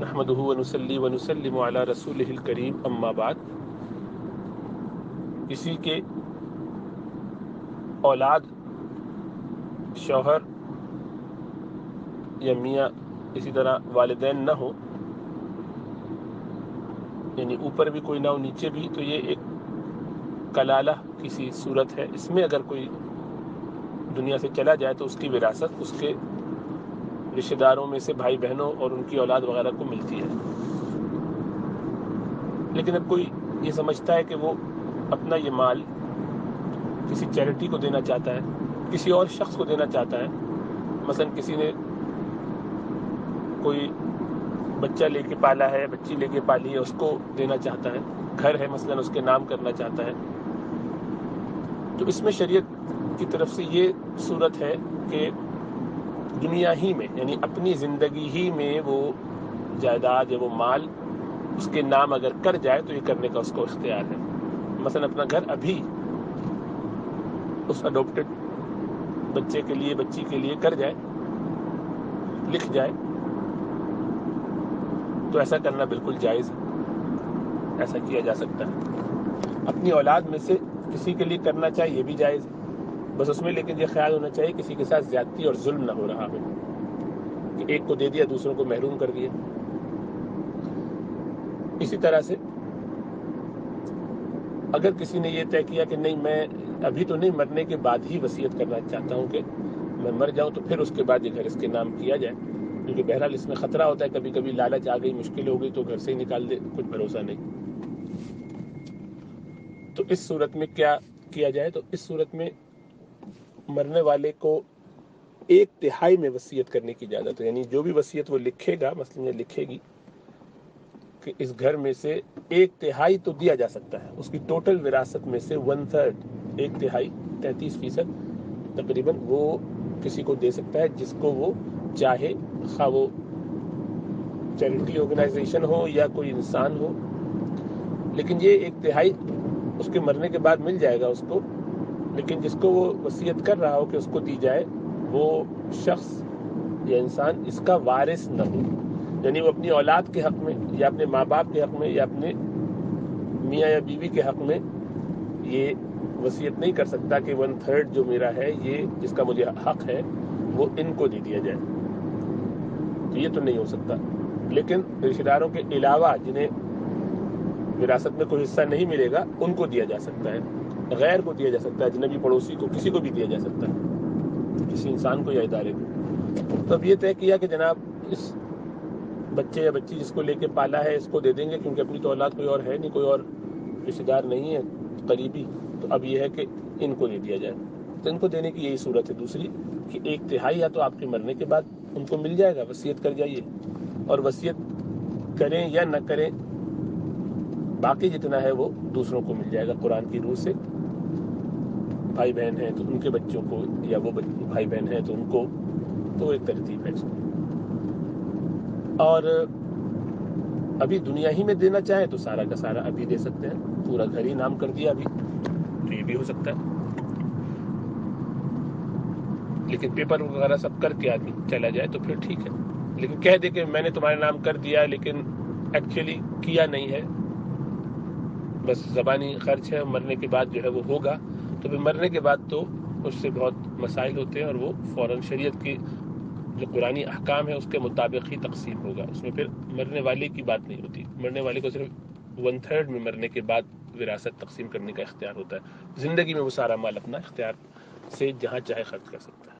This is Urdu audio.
نحمدہ ونصلی ونسلم علی رسولہ الکریم، اما بعد۔ کسی کے اولاد، شوہر یا میاں، اسی طرح والدین نہ ہو، یعنی اوپر بھی کوئی نہ ہو نیچے بھی، تو یہ ایک کلالہ کسی صورت ہے۔ اس میں اگر کوئی دنیا سے چلا جائے تو اس کی وراثت اس کے رشتہ داروں میں سے بھائی بہنوں اور ان کی اولاد وغیرہ کو ملتی ہے۔ لیکن اب کوئی یہ سمجھتا ہے کہ وہ اپنا یہ مال کسی چیریٹی کو دینا چاہتا ہے، کسی اور شخص کو دینا چاہتا ہے، مثلا کسی نے کوئی بچہ لے کے پالا ہے، بچی لے کے پالی ہے، اس کو دینا چاہتا ہے، گھر ہے مثلا اس کے نام کرنا چاہتا ہے، تو اس میں شریعت کی طرف سے یہ صورت ہے کہ دنیا ہی میں، یعنی اپنی زندگی ہی میں وہ جائیداد یا وہ مال اس کے نام اگر کر جائے تو یہ کرنے کا اس کو اختیار ہے۔ مثلا اپنا گھر ابھی اس اڈوپٹڈ بچے کے لیے، بچی کے لیے کر جائے، لکھ جائے، تو ایسا کرنا بالکل جائز ہے، ایسا کیا جا سکتا ہے۔ اپنی اولاد میں سے کسی کے لیے کرنا چاہے یہ بھی جائز ہے، بس اس میں لیکن یہ خیال ہونا چاہیے کسی کے ساتھ زیادتی اور ظلم نہ ہو رہا ہو، کہ ایک کو دے دیا دوسروں کو محروم کر دیا۔ اسی طرح سے اگر کسی نے یہ طے کیا کہ نہیں، میں ابھی تو نہیں، مرنے کے بعد ہی وصیت کرنا چاہتا ہوں کہ میں مر جاؤں تو پھر اس کے بعد یہ گھر اس کے نام کیا جائے، کیونکہ بہرحال اس میں خطرہ ہوتا ہے، کبھی کبھی لالچ آ گئی، مشکل ہو گئی تو گھر سے ہی نکال دے، کچھ بھروسہ نہیں۔ تو اس صورت میں کیا کیا جائے؟ تو اس صورت میں مرنے والے کو 1/3 میں وصیت کرنے کی اجازت ہے، یعنی جو بھی وصیت وہ لکھے گا، مثلا یہ لکھے گی کہ اس گھر میں سے 1/3 تو دیا جا سکتا ہے، اس کی ٹوٹل وراثت میں سے 1/3، 1/3 33% تقریباً وہ کسی کو دے سکتا ہے جس کو وہ چاہے، خواہ وہ چیریٹی آرگنائزیشن ہو یا کوئی انسان ہو، لیکن یہ 1/3 اس کے مرنے کے بعد مل جائے گا اس کو، لیکن جس کو وہ وصیت کر رہا ہو کہ اس کو دی جائے، وہ شخص یا انسان اس کا وارث نہ ہو، یعنی وہ اپنی اولاد کے حق میں یا اپنے ماں باپ کے حق میں یا اپنے میاں یا بیوی کے حق میں یہ وصیت نہیں کر سکتا کہ 1/3 جو میرا ہے، یہ جس کا مجھے حق ہے، وہ ان کو دے دیا جائے، تو یہ تو نہیں ہو سکتا۔ لیکن رشتہ داروں کے علاوہ جنہیں وراثت میں کوئی حصہ نہیں ملے گا، ان کو دیا جا سکتا ہے، غیر کو دیا جا سکتا ہے، اجنبی پڑوسی کو، کسی کو بھی دیا جا سکتا ہے، کسی انسان کو یا ادارے کو۔ تو اب یہ طے کیا کہ جناب اس بچے یا بچی جس کو لے کے پالا ہے اس کو دے دیں گے، کیونکہ اپنی تو اولاد کوئی اور ہے نہیں، کوئی اور رشتہ دار نہیں ہے قریبی، تو اب یہ ہے کہ ان کو دے دیا جائے۔ تو ان کو دینے کی یہی صورت ہے۔ دوسری کہ 1/3 یا تو آپ کے مرنے کے بعد ان کو مل جائے گا، وصیت کر جائیے، اور وصیت کریں یا نہ کریں، باقی جتنا ہے وہ دوسروں کو مل جائے گا قرآن کی روح سے۔ بھائی بہن ہیں تو ان کے بچوں کو، یا وہ بھائی بہن ہیں تو ان کو، تو ایک ترتیب ہے اس میں۔ اور ابھی دنیا ہی میں دینا چاہیں تو سارا کا سارا ابھی دے سکتے ہیں، پورا گھر ہی نام کر دیا ابھی، تو یہ بھی ہو سکتا ہے۔ لیکن پیپر وغیرہ سب کر کے آدمی چلا جائے تو پھر ٹھیک ہے، لیکن کہہ دے کہ میں نے تمہارے نام کر دیا لیکن ایکچولی کیا نہیں ہے، بس زبانی خرچ ہے، مرنے کے بعد جو ہے وہ ہوگا، تو پھر مرنے کے بعد تو اس سے بہت مسائل ہوتے ہیں، اور وہ فوراً شریعت کی جو قرآنی احکام ہے اس کے مطابق ہی تقسیم ہوگا، اس میں پھر مرنے والے کی بات نہیں ہوتی۔ مرنے والے کو صرف 1/3 میں مرنے کے بعد وراثت تقسیم کرنے کا اختیار ہوتا ہے، زندگی میں وہ سارا مال اپنا اختیار سے جہاں چاہے خرچ کر سکتا ہے۔